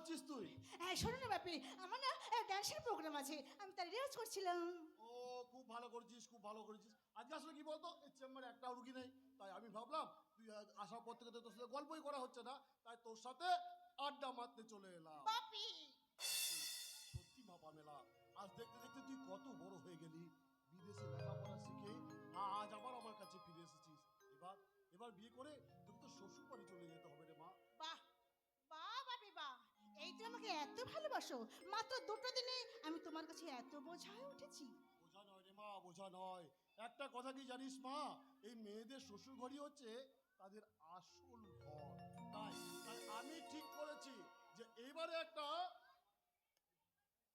করছিস তুই? হ্যাঁ শোনো না বাপি, আমার না ডান্সের প্রোগ্রাম আছে, আমি তার রিহার্স করছিলাম। ও খুব ভালো করেছিস, খুব ভালো করেছিস। আজকে আসলে কি বলতো, এই চেম্বারে একটাও রুগী নেই, তাই আমি ভাবলাম তুই আসার পর থেকে তো তোর সাথে গল্পই করা হচ্ছে না, তাই তোর সাথে আড্ডা মারতে চলে এলাম। বাপি সত্যি বাবা মেলা, আজ দেখতে দেখতে তুই কত বড় হয়ে গেলি। বিদেশে লেখাপড়া শিখে আজ আবার আমার কাছে ফিরে এসেছিস। এবার এবার বিয়ে করে তোকে তো শ্বশুর বাড়ি চলে যেতে হবে রে মা। বাহ বাহ বাপি বাহ, এই তুমি আমাকে এত ভালোবাসো, মাত্র দুটো দিনে আমি তোমার কাছে এত বোঝা হয়ে উঠেছি। বোঝা নয় রে মা, বোঝা নয়। একটা কথা কি জানিস মা, এই মেয়েদের শ্বশুর ঘরই হচ্ছে তাদের আসল ঘর। তাই তাই আমি ঠিক করেছি যে এবারে একটা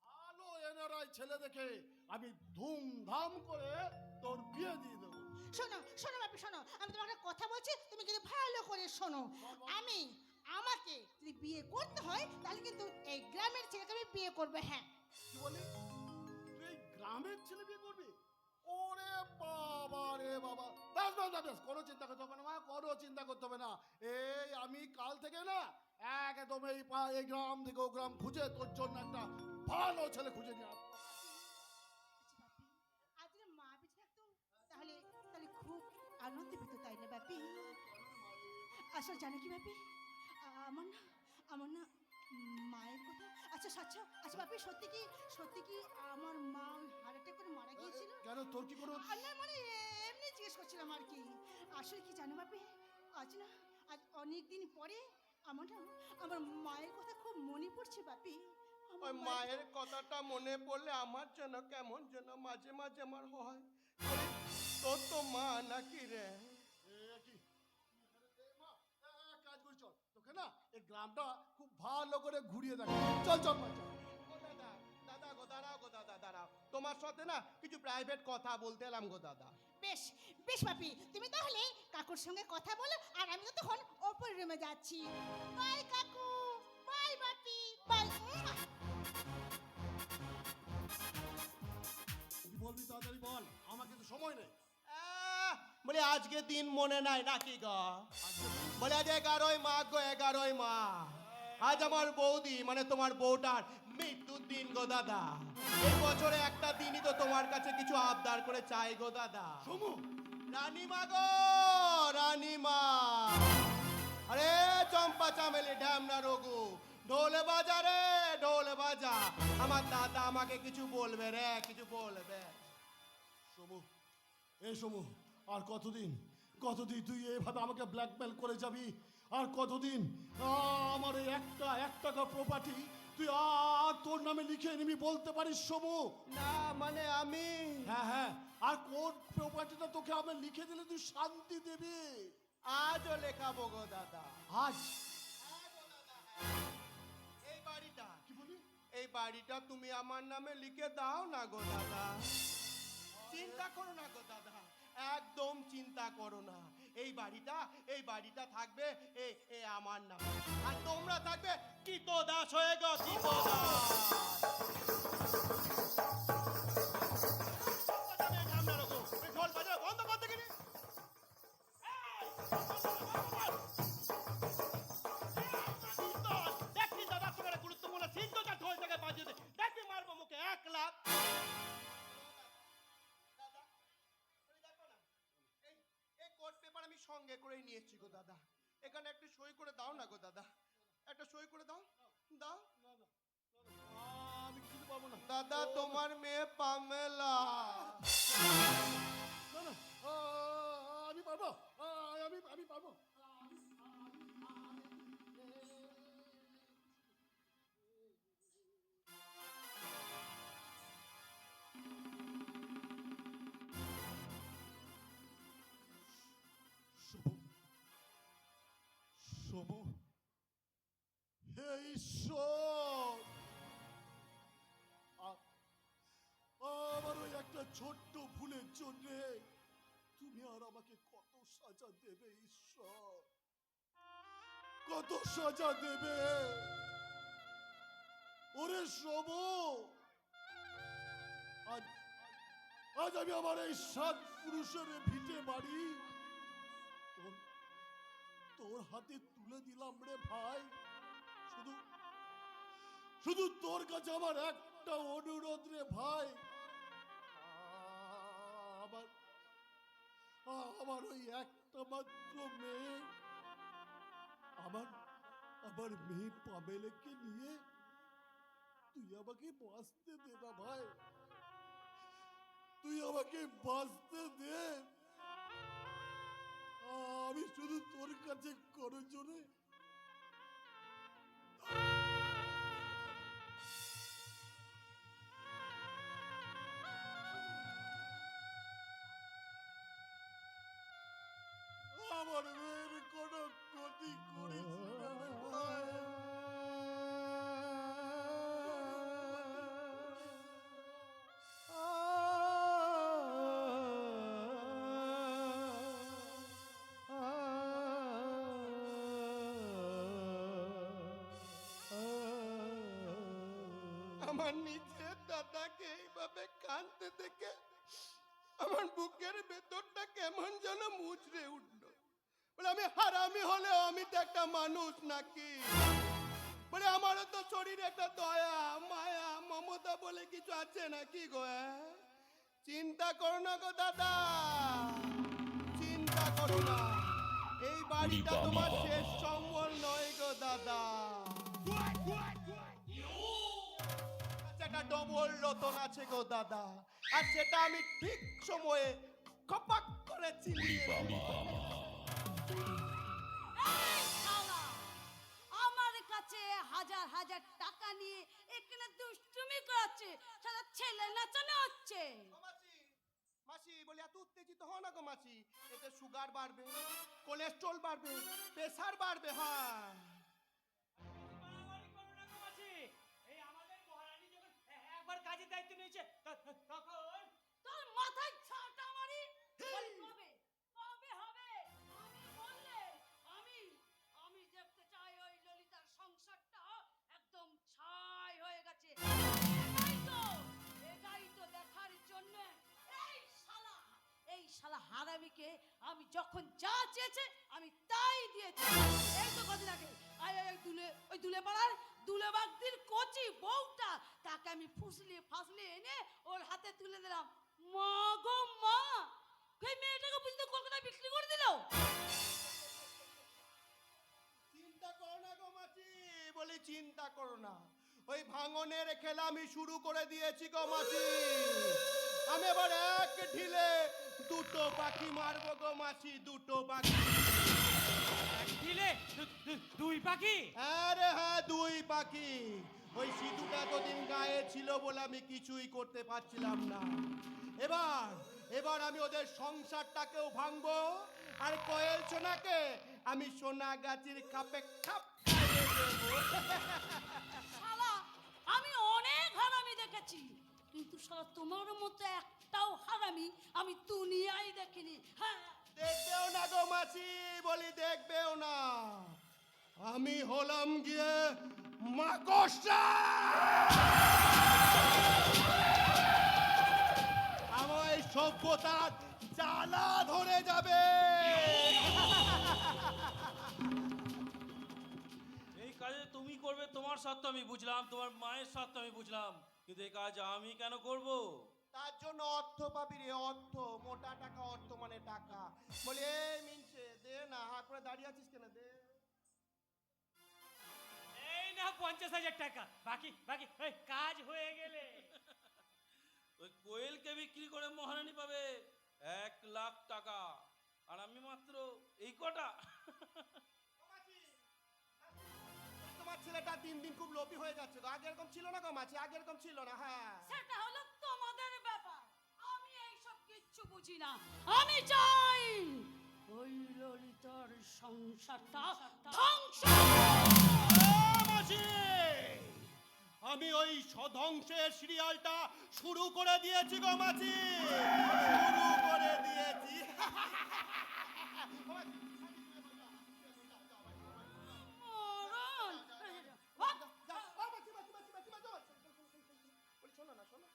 ভালো এনআরআই ছেলে দেখে আমি ধুমধাম করে তোর বিয়ে দিয়ে দেবো। শোনো শোনো বাপি শোনো, আমি তোমাকে একটা কথা বলছি, তুমি কিন্তু ভালো করে শোনো। আমাকে যদি বিয়ে করতে হয় তাহলে কিন্তু এই গ্রামের ছেলেকে আমি বিয়ে করবে। হ্যাঁ কি বলি, তুই এই গ্রামের ছেলে বিয়ে করবি? ওরে বাবা রে বাবা, ব্যাস ব্যাস ব্যাস ব্যাস, কোনো চিন্তা করতে হবে না মা, কোনো চিন্তা করতে হবে না। এই আমি কাল থেকে না একদম এই গ্রাম থেকে ও গ্রাম খুঁজে তোর জন্য একটা ভালো ছেলে খুঁজে নিয়ে আসবো। আচ্ছা বাপি, আজ যদি মা বেঁচে থাকতো তাহলে তাহলে খুব আনন্দ পেত, তাই না বাপি? আসলে জানো কি বাপি, আমার না মায়ের কথা। আচ্ছা আচ্ছা আচ্ছা বাপি, সত্যি কি আমার মা হার্ট অ্যাটাক করে মারা গিয়েছিল? কেন, তোর কি কোনো? না মানে এমনি জিজ্ঞেস করছিলাম আর কি। আসলে কি জানো বাপি, আজ অনেক দিন পরে আমার মায়ের কথা খুব মনে পড়ছে বাপি। ওই মায়ের কথাটা মনে পড়লে আমার যেন কেমন যেন মাঝে মাঝে আমার হয়। তোর তো মা নাকি রে? কি মা, কাজ করি, চল তোকে না এই গ্রামটা খুব ভালো করে ঘুরিয়ে দেখ। চল চল মা, চল। ও দাদা, দাদা গো, দাঁড়াও গো দাদা, দাঁড়াও। তোমার সাথে না কিছু প্রাইভেট কথা বলতে এলাম গো দাদা। বেশ বেশ বাপি, তুমি তাহলে কাকুর সঙ্গে কথা বলো, আর আমি তো তখন ওপর রুমে যাচ্ছি। বাই কাকু, বাই বাপি, বাই। কি বলবি তাড়াতাড়ি বল, আমার কিন্তু সময় নেই। বলে আজকে দিন মনে নাই নাকি গো? বলে আজ 11ই মাঘ গো, 11ই মাঘ। আজ আমার বৌদি মানে তোমার বউটার মৃত্যুর দিন গো দাদা। এই বছরে একটা দিনই তো তোমার কাছে কিছু আবদার করে চাই গো দাদা। সমু, রানীমা গো, রানীমা। আরে চম্পা চামেলি ঢ্যামনা রঘু, ঢোলে বাজা রে, ঢোলে বাজা। আমার দাদা আমাকে কিছু বলবে রে, কিছু বলবে। সমু, এই সমু, আর কতদিন কতদিন তুই এভাবে আমাকে ব্ল্যাকমেল করে যাবি? আর কতদিন আমার এই এক টাকা প্রপার্টি তুই আর তোর নামে লিখে নিবি বলতে পারিস সমু? না মানে আমি, হ্যাঁ হ্যাঁ, আর কোন প্রপার্টিটা তোকে আমি লিখে দিলে তুই শান্তি দেবে? আজও লেখাবো গো দাদা। আজ? এই বাড়িটা, কি বলি? এই বাড়িটা তুমি আমার নামে লিখে দাও না গো দাদা। চিন্তা করো না গো দাদা, একদম চিন্তা করো না। এই বাড়িটা থাকবে এই আমার নামে, আর তোমরা থাকবে কৃতদাস হয়ে গো, ঢোল বাজানো বন্ধ করতে গেলে দেখি দাদা, তোমার গুরুত্বপূর্ণ সিদ্ধটা ঢোল থেকে বাজিয়ে দে, দেখি মারবো মুখে 1 লাখ। কোর্ট পেপার আমি সঙ্গে করেই নিয়েছি গো দাদা। এখানে একটু সই করে দাও না গো দাদা, একটা সই করে দাও, দাও। না না, আমি কিছু পাবো না দাদা, তোমার মেয়ে পামেলা। না না, আমি পারবো, আমি পারবো। সমু, হে ঈশ্বর, আমার ওই একটা ছোট্ট ভুলের জন্য তুমি আর আমাকে কত সাজা দেবে ঈশ্বর, কত সাজা দেবে? ওরে সমু, আজ আমি আমার এই 7 পুরুষের ভিটে বাড়ি তোর হাতে তুলে দিলাম রে ভাই। শুধু শুধু তোর কাছে আমার একটা অনুরোধ রে ভাই, আমার আমার ওই একটা মাত্র মেয়ে, আমার আমার মেয়ে পামেলাকে নিয়ে তুই আমাকে বাঁচতে দে না ভাই, তুই আমাকে বাঁচতে দে। আমি শুধু তোর কাছে করো জোরে আমার মেয়ের কোনো ক্ষতি করিস না রে ভাই। আমার নিজের দাদাকে এইভাবে কাঁদতে দেখে আমার বুকের ভেতরটা কেমন যেন মুচড়ে উঠলো। বলে আমি হারামি হলেও আমি তো একটা মানুষ নাকি? বলে আমারও তো শরীরে একটা দয়া মায়া মমতা বলে কিছু আছে নাকি গো? চিন্তা করো না গো দাদা, চিন্তা করো না, এই বাড়িটা তোমার শেষ সম্বল নয় গো দাদা। একটা ডবল রতন আছে গো দাদা, আর সেটা আমি ঠিক সময়ে খপাক করে চিনিয়ে এই শালা, আমার কাছে হাজার হাজার টাকা নিয়ে এখানে দুষ্টুমি করাচ্ছে, সারা ছেলে নাচানো হচ্ছে। মাসি মাসি বলে এত উত্তেজিত হও না গো মাসি, এতে সুগার বাড়বে, কোলেস্ট্রল বাড়বে, প্রেসার বাড়বে। হ্যাঁ বাড়াবাড়ি করো না গো মাসি। এই আমাদের মহারানী যখন একবার কাজের দায়িত্ব নিয়েছে তখন তোর মাথায় ছাটা মারি। বলি কবে কবে হবে? আমি বললে আমি আমি দেখতে চাই ওই ললিতার সংসারটা একদম ছাই হয়ে গেছে। এটাই তো দেখার জন্য এই শালা হারামিকে আমি যখন যা চেয়েছে আমি তাই দিয়েছি। এই তো কদিন আগে ওই দুলে পাড়ার দুলে বাগদির কচি বউটা, তাকে আমি ফাসলিয়ে এনে ওর হাতে তুলে দিলাম। মা গো মা, সেই মেয়েটাকে বুঝতে কলকাতায় বিক্রি করে দিল। চিন্তা করো না গো মাসি, বলি চিন্তা করো না, ওই ভাঙনের খেলা আমি শুরু করে দিয়েছি গো মাসি। আমি এবার এক ঢিলে দুটো পাখি মারবো গো মাসি, দুটো পাখি। এক ঢিলে দুই পাখি। আরে হ্যাঁ, দুই পাখি। ওই সিঁদুরটা এতদিন গায়ে ছিল বলে আমি কিছুই করতে পারছিলাম না। এবার আমি ওদের সংসারটাকেও ভাঙবো, আর কোয়েল সোনাকে আমি সোনা গাছির খাপে খাপ খাইয়ে দেবো। শালা আমি অনেক হারামি দেখেছি, কিন্তু শালা তোমার মতো একটাও হারামি আমি দুনিয়ায় দেখিনি। হ্যাঁ, দেখবেও না গো মাসি, বলি দেখবেও না। আমি হলাম গিয়ে মাকড়সা। আমার এই সভ্যতার জ্বালা ধরে যাবে। এই কাজে তুমি করবে, তোমার স্বার্থ আমি বুঝলাম, তোমার মায়ের স্বার্থ আমি বুঝলাম, কিন্তু এই কাজ আমি কেন করব? তার জন্য অর্থ পাবি রে, অর্থ, মোটা টাকা, অর্থ মানে টাকা। বলি এই মিনছে দে না, হাত করে দাঁড়িয়ে আছিস কেন? দে। এই না 50,000 টাকা, বাকি বাকি এই কাজ হয়ে গেলে ওই কোয়েলকে বিক্রি করে মহারানী পাবে 1,00,000 টাকা, আর আমি মাত্র এই কটা। তোমার ছেলেটা দিন দিন খুব লোভী হয়ে যাচ্ছে তো, আগে এরকম ছিল না গো মাছি, আগে এরকম ছিল না। হ্যাঁ সেটা হলো তোমাদের ব্যাপার, আমি এইসব কিচ্ছু বুঝি না। আমি চাই ওই ললিতার সংসারটা ধ্বংস। মাসি, আমি ওই সধ্বংসের সিরিয়ালটা শুরু করে দিয়েছি গো মাছি, শুরু করে দিয়েছি। মরণ। শোনো না, শোনো,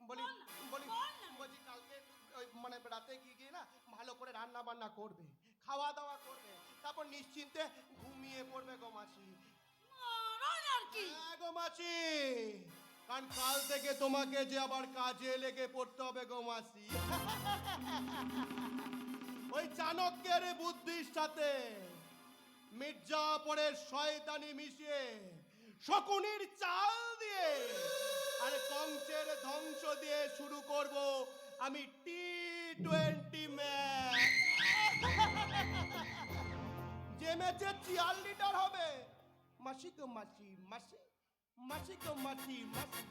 বলি বল না, বলি বল না। বলছি কালকে ওই মানে রাতে গিয়ে না ভালো করে রান্না বান্না করবে, খাওয়া দাওয়া করবে, তারপর নিশ্চিন্তে ঘুমিয়ে পড়বে গো মাসি। মরণ আর কি হ্যাঁ গো মাসি, কারণ কাল থেকে তোমাকে যে আবার কাজে লেগে পড়তে হবে গো মাসি। ওই চাণক্যের বুদ্ধির সাথে মির্জাপুরের শয়তানি মিশিয়ে শকুনির চাল দিয়ে আর কংসের ধ্বংস দিয়ে শুরু করব আমি T20 ম্যাচ। যে ম্যাচে ৪ লিটার হবে মাসি গো মাসি, মাসি মাসি গো মাসি, মাসি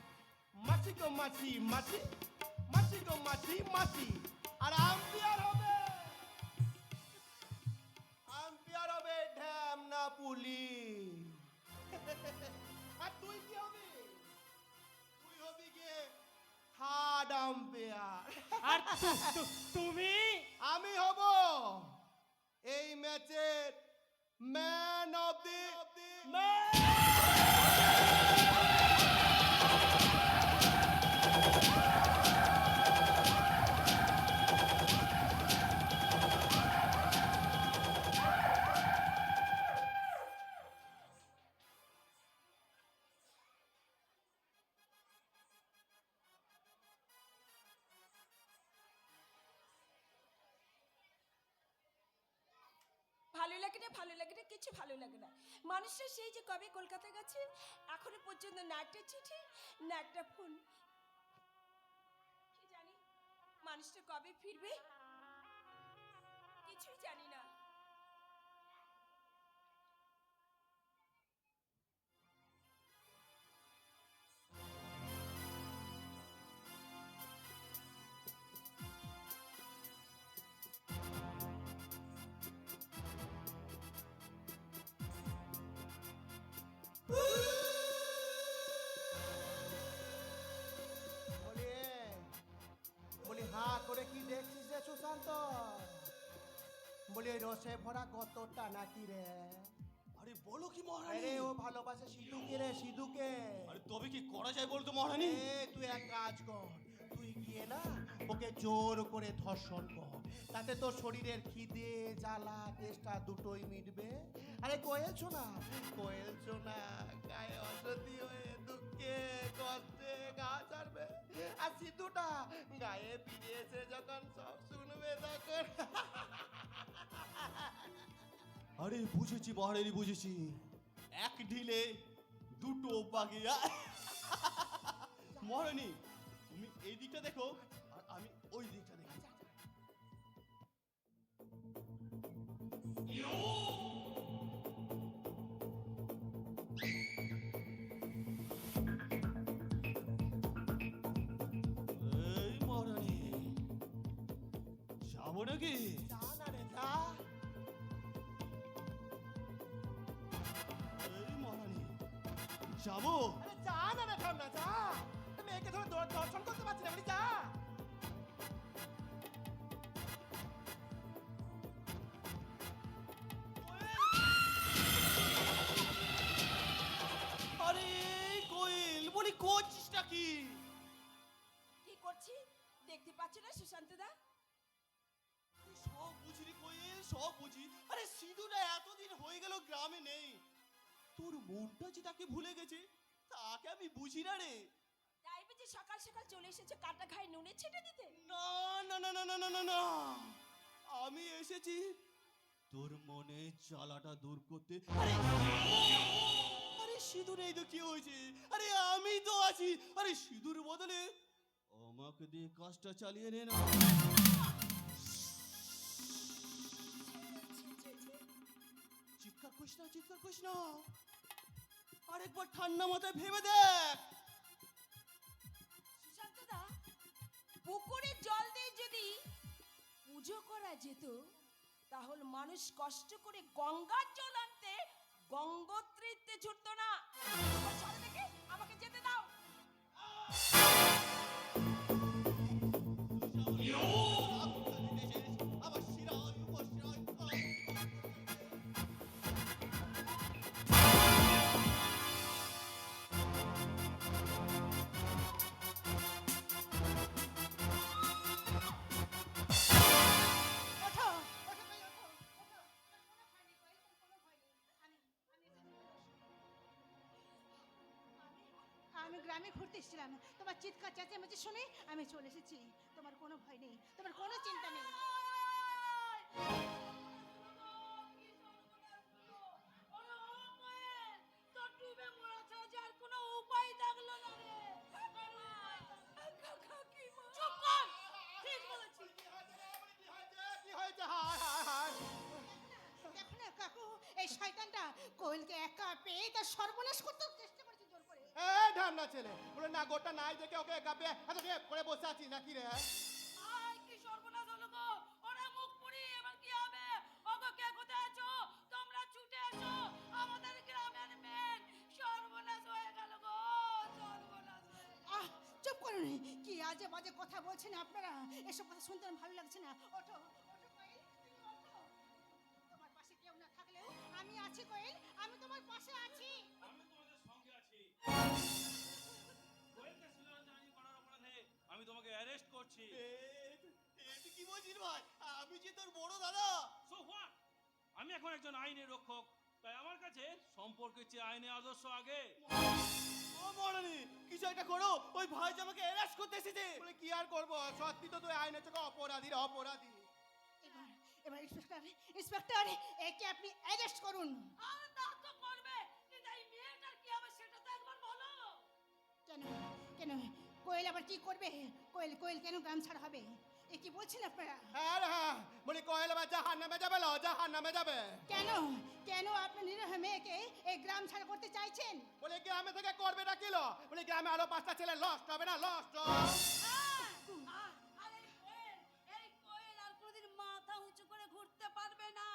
মাসি গো মাসি, মাসি মাসি গো মাসি, মাসি। আর আম্পিয়ার হবে, আম্পিয়ার হবে ঢ্যামনা পুলিশ। আর তুই কি হবি? তুই হবি গিয়ে থার্ড আম্পায়ার। আর তুমি? আমি হব এই ম্যাচের ম্যান অফ দি ম্যাচ। ভালো লাগে না, ভালো লাগে না, কিছু ভালো লাগে না। মানুষটা সেই যে কবে কলকাতা গেছে, এখনো পর্যন্ত না একটা চিঠি না একটা ফোন। কি জানি মানুষটা কবে ফিরবে, কিছুই জানি না। বলি হা করে কি দেখছিস রে সুশান্ত? বলি ওই রসে ভরা কতটা নাকি রে? আরে বলো কি আরে মহারানী? ও ভালোবাসে সিধুকে রে, সিধুকে। আরে তবে কি করা যায় বলতো মহারানী? তুই এক কাজ কর, তুই গিয়ে না ওকে জোর করে ধর্ষণ কর, তাতে তোর শরীরের খিদে জ্বালা তেষ্টা দুটোই মিটবে। আরে কোয়েল শোনা, কোয়েল শোনা গায়ে অসতি হয়ে দুঃখে কষ্টে গা ছাড়বে, আর সিধুটা গায়ে ফিরে এসে যখন সব শুনবে তখন। আরে বুঝেছি মহারানী, বুঝেছি। এক ঢিলে দুটো বাগিয়া। মহারানী তুমি এই দিকটা দেখো আর আমি ওই দিকটা দেখি। এই মহারানী যাবো নাকি? যা না রে যা। এই মহারানী যাবো? আরে যা না রে ঠান্ডা যা। মেয়েকে ধরে দর্শন করতে পারছি না, বলি যা। আরে কোয়েল বলি করছিসটা কি? কি করছি দেখতে পাচ্ছ না সুশান্ত দা? সব বুঝি রে কোয়েল, সব বুঝি। আরে সিধুটা এতদিন হয়ে গেল গ্রামে নেই, তোর মনটা যে তাকে ভুলে গেছে তাকে আমি বুঝি না রে। তাই বুঝি সকাল সকাল চলে এসেছে কাটা খায় নুনে ছেটে দিতে? না না না না না না না না, আমি এসেছি তোর মনে জ্বালাটা দূর করতে। আরে আরে সিঁদুর এই তো কি হয়েছে? আরে আমি তো আছি। আরে সিঁদুর বদলে আমাকে দিয়ে কাজটা চালিয়ে নে না। চিৎকার করিস না, চিৎকার করিস না, আরেকবার ঠান্ডা মাথায় ভেবে দেখ। সুশান্ত দা, পুকুরে জল দিয়ে যদি পুজো করা যেত তাহলে মানুষ কষ্ট করে গঙ্গার জল আনতে গঙ্গোত্রীতে ছুটতো না। এবার ছাড়ো দেখি, আমাকে যেতে দাও। আমার শিরায় উপশিরায় ওঠো ওঠো ভাই ওঠো ওঠো। কোনো ভয় নেই, কোনো ভয় নেই। গ্রামে ঘুরতে এসেছিলাম, তোমার চিৎকার চেঁচামেচি শুনে আমি চলে এসেছি। তোমার কোনো ভয় নেই, তোমার কোনো চিন্তা নেই। চুপ কর, ঠিক বলেছি। কি হয়েছে? হায় হায় হায়। দেখো না কাকু, এই শয়তানটা কোয়েলকে একা পেয়ে তার সর্বনাশ করতে চেষ্টা করেছে জোর করে। এই ঢামনা ছেলে বলে না গোটা নাই দেখে ওকে একাপে এত রেপ করে বসে আছি নাকি রে? আয় কি সর্বনাশ হলো গো, ওরা মুখ পুড়ি, এবার কি হবে? ওগো কে কোথায় আছো? তোমরা ছুটে এসো, আমাদের গ্রামের মেন সর্বনাশ হয়ে গেল গো, সর্বনাশ হয়ে গেল। আহ, চুপ করুন, কি আজে বাজে কথা বলছেন আপনারা, এসব কথা শুনতে আমার ভালো লাগছে না। ওঠো ওঠো কোয়েল, তুমি ওঠো। তোমার পাশে কেউ না থাকলেও আমি আছি কোয়েল, আমি তোমার পাশে আছি। আমি তোমাদের সঙ্গে আছি। কোয়েলকে শ্লীলতাহানি করার অপরাধে আমি তোমাকে অ্যারেস্ট করছি। তুই কি বলছিস ভাই? আমি যে তোর বড় দাদা। So what? আমি এখন একজন আইনের রক্ষক, তাই আমার কাছে সম্পর্কের চেয়ে আইনের আদর্শ আগে। ও মরণি, কিছু একটা করো, ওই ভাই যে আমাকে অ্যারেস্ট করতে এসেছে। বলে কি আর করবো, সত্যি তো তুই আইনের চোখে অপরাধী রে, অপরাধী। এবার এবার ইন্সপেক্টর একে আপনি অ্যারেস্ট করুন। আর তা তো করবে, কিন্তু এই মেয়েটার কি হবে সেটা তো একবার বলো। কেন কেন কোয়েল আবার কি করবে? কোয়েল কোয়েল কেন গ্রাম ছাড়া হবে? এ কি বলছেন আপনারা? হ্যাঁ রে হ্যাঁ, বলি কয়েল আবার জাহান নামে যাবে, ল জাহান নামে যাবে। কেন কেন আপনার নিরীহ মেয়েকে এই গ্রাম ছাড়া করতে চাইছেন? বলে গ্রামে থেকে করবে না কিলো, বলে গ্রামে আরো 5টা ছেলে লস্ট হবে না, লস্ট। আর এই কোয়েল আর কোনোদিন মাথা উঁচু করে ঘুরতে পারবে না,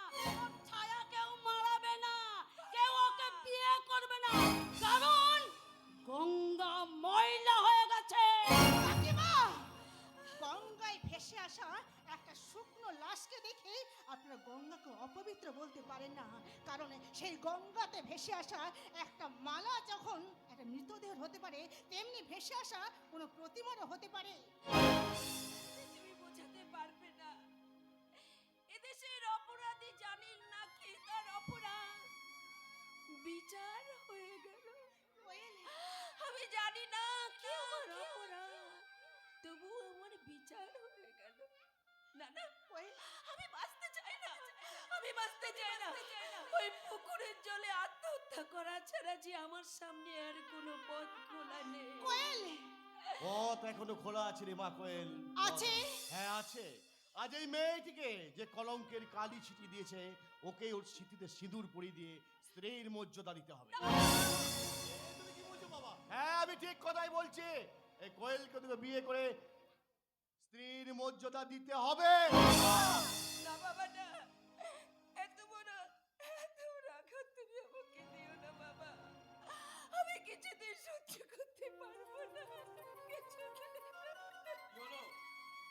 ওর ছায়া কেউ মারাবে না, কেউ ওকে বিয়ে করবে না, কারণ গঙ্গা ময়লা হয়ে গেছে। কাকিমা, গঙ্গায় ভেসে আসা একটা শুকনো লাশকে দেখে আপনারা গঙ্গাকে অপবিত্র বলতে পারেন না, কারণ সেই গঙ্গাতে ভেসে আসা একটা মালা যখন একটা মৃতদেহ হতে পারে, তেমনি ভেসে আসা কোনো প্রতিমারও হতে পারে। তুমি বোঝাতে পারবে না, এদেশের অপরাধী জানেন না কি তার অপরাধ বিচার হয়ে গেল। আমি জানি না কি আমার অপরাধ, তবু আমার বিচার হয়ে গেল। না না আমি বাঁচতে চাই না, আমি বাঁচতে চাই না। ওই পুকুরের জলে আত্মহত্যা করা ছাড়া যে আমার সামনে আর কোনো পথ খোলা নেই। কোয়েল পথ এখনো খোলা আছে রে মা কোয়েল। আছে? হ্যাঁ আছে। আজ এই মেয়েটিকে যে কলঙ্কের কালি ছিটি দিয়েছে, ওকে ওর স্মৃতিতে সিঁদুর পরিয়ে দিয়ে স্ত্রীর মর্যাদা দিতে হবে। তুমি কি বলছো বাবা? হ্যাঁ আমি ঠিক কথাই বলছি, এই কোয়েলকে তোকে বিয়ে করে স্ত্রীর মর্যাদা দিতে হবে। না বাবা না, এত বড় এত রাখা তুমি আমাকে দিও না বাবা, আমি কিছুতেই সহ্য করতে পারবো না, কিছুতেই। কি হলো?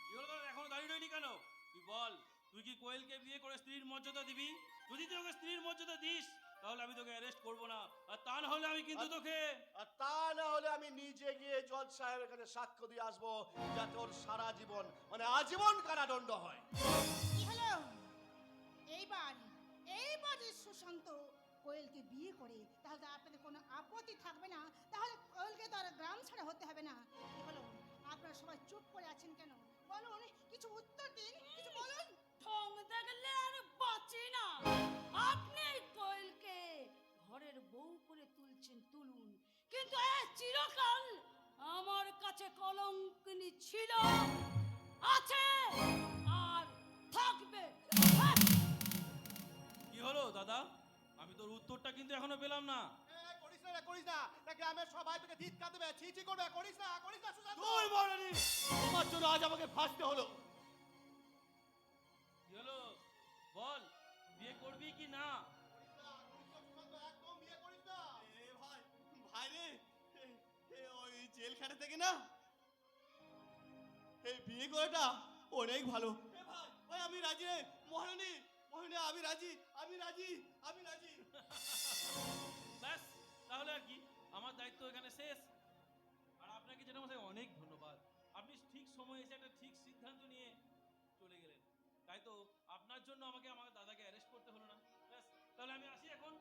কি হলো তোর? এখনো দাঁড়িয়ে রইলি কেন? তুই বল, তুই কি কোয়েলকে বিয়ে করে স্ত্রীর মর্যাদা দিবি? যদি তুই ওকে স্ত্রীর মর্যাদা দিস, তাহলে আমি তোকে অ্যারেস্ট করবো না, আর তা না হলে আমি কিন্তু তোকে। আর তা না হলে আমি নিজে গিয়ে জজ সাহেবের কাছে সাক্ষ্য দিয়ে আসবো, যাতে ওর সারা জীবন মানে আজীবন কারাদণ্ড হয়। কি হলো? এইবার এইবার যে সুশান্ত কোয়েলকে বিয়ে করে, তাহলে তো আপনাদের কোনো আপত্তি থাকবে না, তাহলে কোয়েলকে তো আর গ্রাম ছাড়া হতে হবে না। কি হলো, আপনারা সবাই চুপ করে আছেন কেন? বলুন, কিছু উত্তর দিন, কিছু বলুন। ঠং দেখলে আর বাঁচি না। আপনি এই কোয়েলকে ঘরের বউ করে তুলছেন তুলুন, কিন্তু এ চিরকাল আমার কাছে কলঙ্কিনী ছিল, আছে আর থাকবে। কি হলো দাদা? আমি তোর উত্তরটা কিন্তু এখনো পেলাম না। করিস না রে, করিস না, না গ্রামের সবাই তোকে ধিক্কার দেবে, ছি ছি করবে। করিস না সুশান্ত। তুই মরণি, তোমার জন্য আজ আমাকে ফাঁসতে হলো। কি হলো বল, বিয়ে করবি কি না? একদম বিয়ে করিস না। এ ভাই, ভাই রে, ওই জেলখানা থেকে না এই বিয়ে করাটা অনেক ভালো। এ ভাই, ভাই আমি রাজি রে, মহারানী মহারানী আমি রাজি, আমি রাজি, আমি রাজি। ব্যাস, তাহলে আর কি, আমার দায়িত্ব এখানে শেষ। আর আপনাকে যেটা মশাই অনেক ধন্যবাদ, আপনি ঠিক সময়ে এসে একটা ঠিক সিদ্ধান্ত নিয়ে চলে গেলেন। তাই তো আপনার জন্য আমাকে আমার দাদাকে অ্যারেস্ট করতে হলো না। ব্যাস, তাহলে আমি আসি এখন।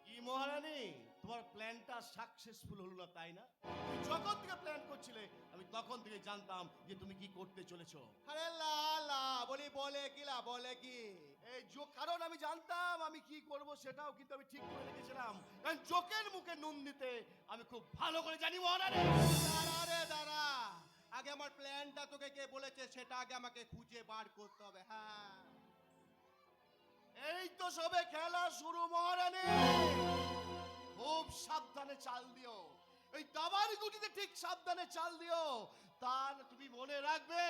কি মহারানী, তোমার প্ল্যানটা সাকসেসফুল হলো না, তাই না? তুমি যখন থেকে প্ল্যান করছিলে আমি তখন থেকে জানতাম যে তুমি কি করতে চলেছো। আরে লা লা বলি, বলে কি লা, বলে কি? এই কারণ আমি জানতাম আমি কি করব সেটাও কিন্তু আমি ঠিক করে রেখেছিলাম, কারণ চোখের মুখে নুন দিতে আমি খুব ভালো করে জানি মহারানী। দাঁড়া রে দাঁড়া, আগে আমার প্ল্যানটা তোকে কে বলেছে সেটা আগে আমাকে খুঁজে বার করতে হবে। হ্যাঁ, এই তো সবে খেলা শুরু মহারানী, খুব সাবধানে চাল দিও, এই দাবার গুটিতে ঠিক সাবধানে চাল দিও। তার তুমি মনে রাখবে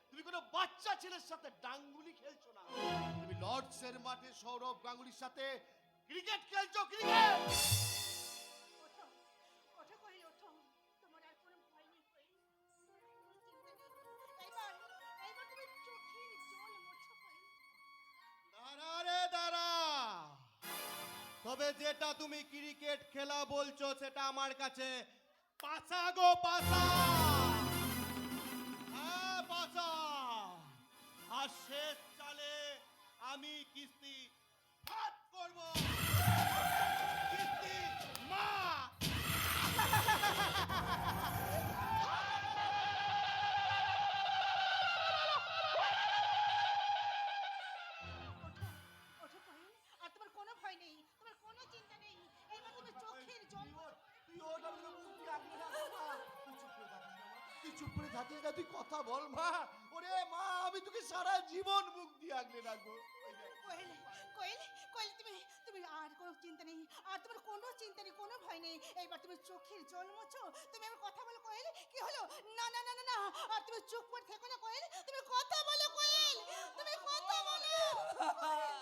তুমি কোনো বাচ্চা ছেলের সাথে ডাঙ্গুলি খেলছো না, তুমি লর্ডসের মাঠে সৌরভ গাঙ্গুলির সাথে ক্রিকেট খেলছো, ক্রিকেট। ওঠো ওঠো কোয়েল, ওঠো, তোমার আর কোনো ভয় নেই কোয়েল, কোনো চিন্তা নেই। এইবার এইবার তুমি চোখের জল মোছো কোয়েল। দাঁড়া রে দাঁড়া, তবে যেটা তুমি ক্রিকেট খেলা বলছো সেটা আমার কাছে পাছা গো পাছা। হ্যাঁ পাছা, আর শেষ চালে আমি কিস্তি ভাত করবো, কিস্তি মা। ওঠো কোয়েল, আর তোমার কোনো ভয় নেই, তোমার কোনো চিন্তা নেই। এইবার তুমি চোখের জল মোছো। তুই ওটা বলে মুখ দিয়ে আগলে রাখো মা। তুই চুপ করে থাকিস না মা। তুই চুপ করে থাকিস না, তুই কথা বল মা। ওরে মা, আমি তোকে সারা জীবন মুখ দিয়ে আগলে রাখবো। ওই দেখ। কোয়েল কোয়েল কোয়েল, তুমি তুমি আর কোনো চিন্তা নেই, আর তোমার কোনো চিন্তা নেই, কোনো ভয় নেই। এইবার তুমি চোখের জল মোছো, তুমি আমার কথা বলো কোয়েল। কি হলো? না না না না না, আর তুমি চুপ করে থেকো না কোয়েল, তুমি কথা বলো কোয়েল, তুমি কথা বলো। কোয়েল,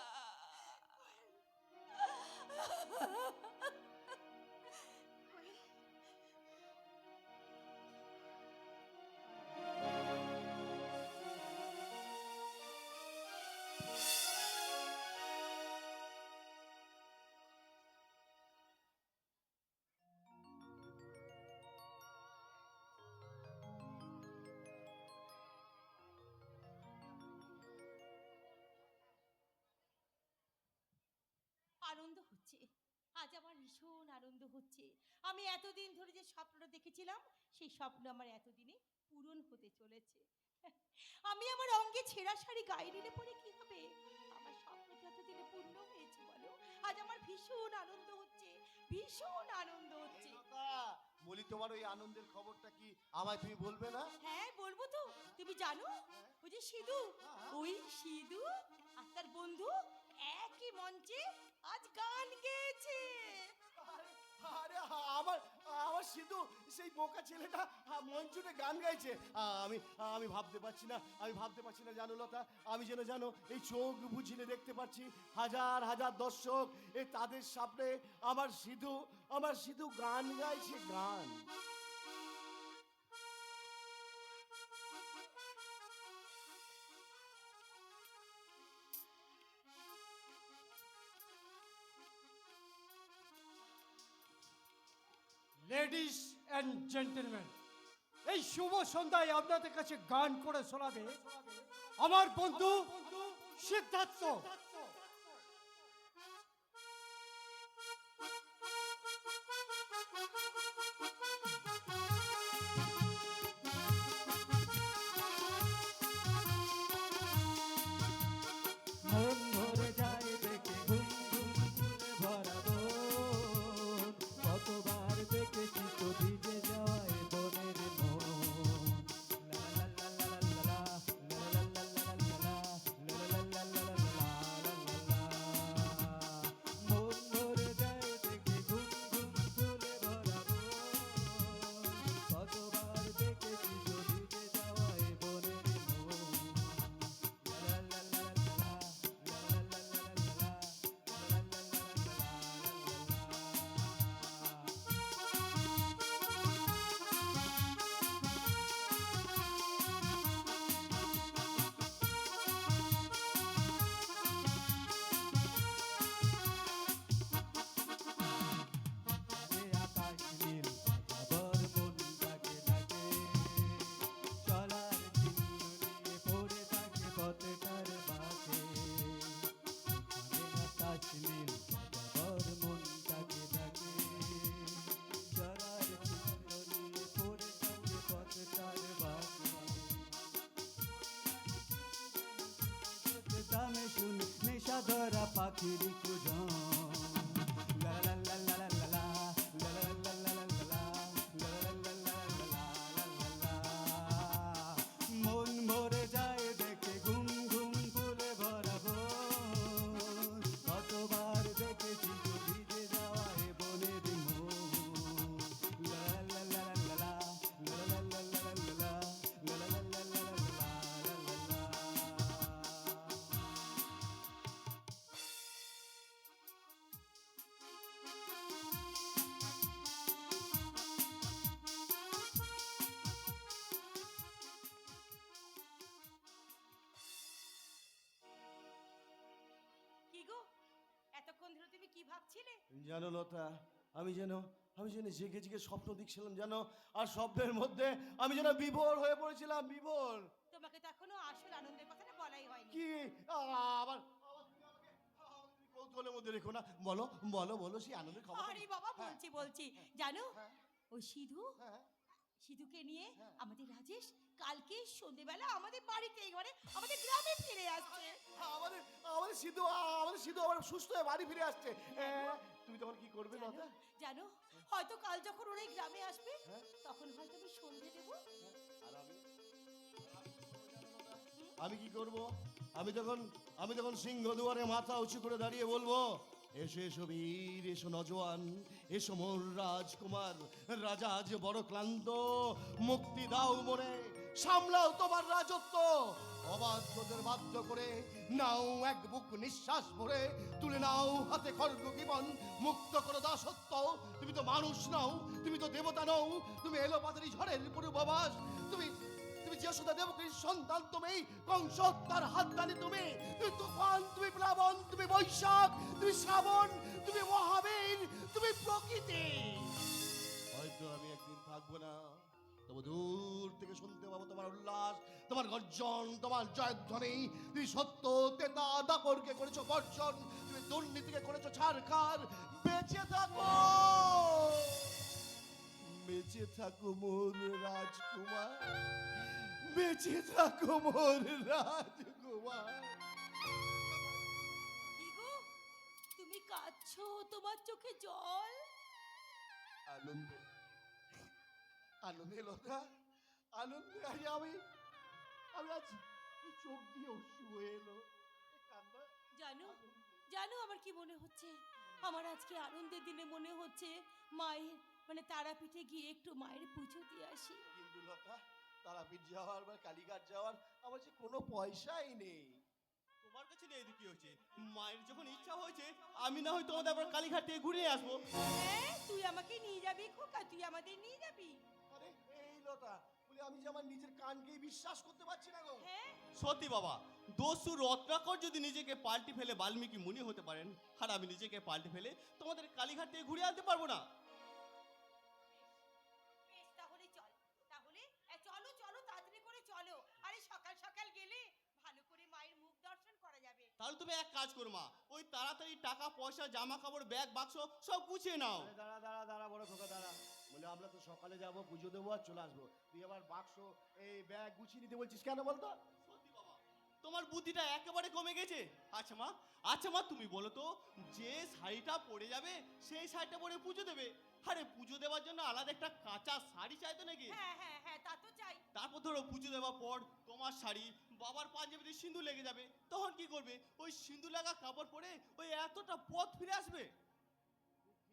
আনন্দ হচ্ছে, আজ আমার ভীষণ আনন্দ হচ্ছে। আমি এতদিন ধরে যে স্বপ্নটা দেখেছিলাম সেই স্বপ্ন আমার এতদিনে পূরণ হতে চলেছে। আমি আমার অঙ্গে ছেঁড়া শাড়ি গায়ে দিলে পরে কি হবে? আমার স্বপ্ন তো এতদিনে পূর্ণ হয়েছে বলো। আজ আমার ভীষণ আনন্দ হচ্ছে, ভীষণ আনন্দ হচ্ছে। রেণুকা, বলি তোমার ওই আনন্দের খবরটা কি আমায় তুমি বলবে না? হ্যাঁ বলবো তো। তুমি জানো ওই যে সিধু, ওই সিধু আর তার বন্ধু একই মঞ্চে আজ গান গেয়েছে। আরে আমার আমার সিধু সেই বোকা ছেলেটা মঞ্চে গান গাইছে। আমি আমি ভাবতে পারছি না, আমি ভাবতে পারছি না জানো লতা, আমি জানো এই চোখ বুঝিলে দেখতে পাচ্ছি হাজার হাজার দর্শক, এই তাদের সামনে আমার সিধু গান গাইছে, গান। লেডিস অ্যান্ড জেন্টলম্যান, এই শুভ সন্ধ্যায় আপনাদের কাছে গান করে শোনাবে আমার বন্ধু সিদ্ধার্থ। মন ভরে যায় দেখে ঘুম ঘুম ফুলে ভরা মন, কতবার দেখেছি তো ভিজে যাওয়ায় বনের মন। লা লা লা লা লা লা, লা লা লা লা লা লা, লা লা লা লা লা লা, লা লা গ্রামে শুনি নেশা ধরা পাখির কুজন লা লা লা লা লা লা লা, লা লা লা লা লা লা লা, লা লা লা লা লা লা লা লা। মন ভরে যায় দেখে ঘুম ঘুম ফুলে ভরা বন, কতবার দেখেছি তো ভিজে যাওয়া এ বনের মন লা লা লা লা লা লা, লা লা লা লা লা লা, লা লা লা লা লা লা লা লা লা। কি গো, এতক্ষণ ধরে তুমি কি ভাবছিলে? জানো লতা, আমি যেন জেগে জেগে স্বপ্ন দেখছিলাম জানো, আর স্বপ্নের মধ্যে আমি যেন বিভোর হয়ে পড়েছিলাম, বিভোর। তোমাকে তো এখনো আসল আনন্দের কথাটা বলাই হয়নি। কি আবার কৌতূহলের মধ্যে রেখো না, বলো বলো বলো সেই আনন্দের খবর। আরে বাবা, বলছি জানো, হ্যাঁ। ওই সিধু, হ্যাঁ। সিধুকে নিয়ে আমাদের রাজেশ কালকে সন্ধ্যেবেলা আমাদের বাড়িতে, মানে আমাদের গ্রামে ফিরে আসছে। আমাদের আমাদের সিধু আবার সুস্থ হয়ে বাড়ি ফিরে আসছে। তুমি তখন কি করবে লতা? জানো, হয়তো কাল যখন ওরা এই গ্রামে আসবে, হ্যাঁ। তখন হয়তো আমি সন্ধে দেবো। আর আমি কি করব? আমি তখন সিংহ দুয়ারে মাথা উঁচু করে দাঁড়িয়ে বলবো, এসো এসো বীর, এসো নজওয়ান, এসো মোর রাজকুমার, রাজা আজ বড় ক্লান্ত, মুক্তি দাও মনে, সামলাও তোমার রাজত্ব, অবাধ্যদের বাধ্য করে নাও এক বুক নিঃশ্বাস ভরে, তুলে নাও হাতে খড়গ জীবন, মুক্ত করো দাসত্ব। তুমি তো মানুষ নও, তুমি তো দেবতা নও, তুমি এলো পাতারি ঝড়ের পূর্বাভাস, তুমি যশোদা দেবকীর সন্তান, তুমি কংস হত্যার হাততালি, তুমি তুফান, তুমি প্লাবন, তুমি বৈশাখ, তুমি শ্রাবণ, তুমি মহাবীর, তুমি প্রকৃতি। হয়তো আমি একদিন থাকবো না, তবু দূর থেকে শুনতে পাবো তোমার উল্লাস, তোমার গর্জন, তোমার জয়ধ্বনি। তুমি সত্য তেতা দাপরকে করেছো বর্জন, তুমি দুর্নীতিকে করেছো ছারখার। বেঁচে থাকো, বেঁচে থাকো মোর রাজকুমার, বেঁচে থাকো মোর রাজকুমার। কি গো, তুমি কাঁদছো, তোমার চোখে জল? আনন্দে, আনন্দে লতা, আনন্দে আজ আমি আজ এই চোখ দিয়ে অশ্রু হয়ে এলো। এই কান্না। জানো, জানো আমার কি মনে হচ্ছে? আমার আজকে আনন্দের দিনে মনে হচ্ছে মায়ের, মানে তারাপীঠে গিয়ে একটু মায়ের পুজো দিয়ে আসি। কিন্তু লতা, তারাপীঠ যাওয়ার বা কালীঘাট যাওয়ার আমার যে কোনো পয়সাই নেই। তোমার কাছে নেই তো কি হয়েছে? মায়ের যখন ইচ্ছা হয়েছে, আমি না হয় তোমাদের আবার কালীঘাট থেকে ঘুরে আসবো। হ্যাঁ, তুই আমাকে নিয়ে যাবি খোকা, তুই আমাদের নিয়ে যাবি। আরে এই লতা, বলি আমি যে আমার নিজের কানকেই বিশ্বাস করতে পারছি না গো। হ্যাঁ, সত্যি বাবা, দস্যু রত্নাকর যদি নিজেকে পাল্টি ফেলে বাল্মীকি মুনি হতে পারেন, আর আমি নিজেকে পাল্টি ফেলে তোমাদের কালীঘাট থেকে ঘুরে আনতে পারবো না? বেশ, তাহলে চল, তাহলে চলো চলো, তাড়াতাড়ি করে চলো। আরে সকাল সকাল গেলে ভালো করে মায়ের মুখ দর্শন করা যাবে। তাহলে তুমি এক কাজ করো মা, ওই তাড়াতাড়ি টাকা পয়সা জামা কাপড় ব্যাগ বাক্স সব গুছিয়ে নাও। আরে দাঁড়া দাঁড়া দাঁড়া, বড় খোকা দাঁড়া। বলে আমরা তো সকালে যাবো, পুজো দেবো আর চলে আসবো, তুই আবার বাক্স এই ব্যাগ গুছিয়ে নিতে বলছিস কেন বলতো? সত্যি বাবা, তোমার বুদ্ধিটা একেবারে কমে গেছে। আচ্ছা মা তুমি বলো তো, যে শাড়িটা পরে যাবে সেই শাড়িটা পরে পুজো দেবে, আরে পুজো দেওয়ার জন্য আলাদা একটা কাঁচা শাড়ি চাইতো নাকি? হ্যাঁ হ্যাঁ হ্যাঁ, তা তো চাই। তারপর ধরো পুজো দেওয়ার পর তোমার শাড়ি বাবার পাঞ্জাবিতে সিঁদুর লেগে যাবে, তখন কি করবে? ওই সিঁদুর লাগা কাপড় পরে ওই এতটা পথ ফিরে আসবে?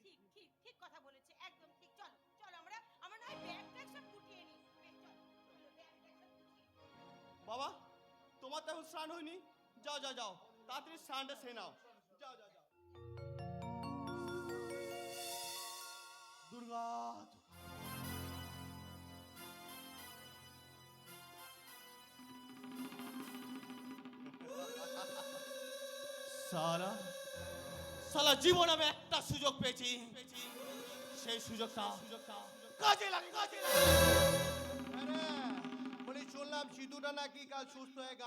ঠিক ঠিক ঠিক কথা বলেছে, একদম ঠিক। চলো চলো, আমরা আমরা নয় ব্যাগ ট্যাগ সব গুটিয়ে নিই। বেশ, চলো চলো, ব্যাগ ট্যাগ সব গুটিয়ে নিই। বাবা, তোমার তো এখন স্নান হয়নি, যাও যাও যাও, তাড়াতাড়ি স্নানটা সেরে নাও, যাও যাও যাও। দুর্গা সালা জীবন আমি একটা সুযোগ পেয়েছি, সেই সুযোগটা কাজে লাগে। বলি শুনলাম সিধুটা নাকি কাল সুস্থ হয়ে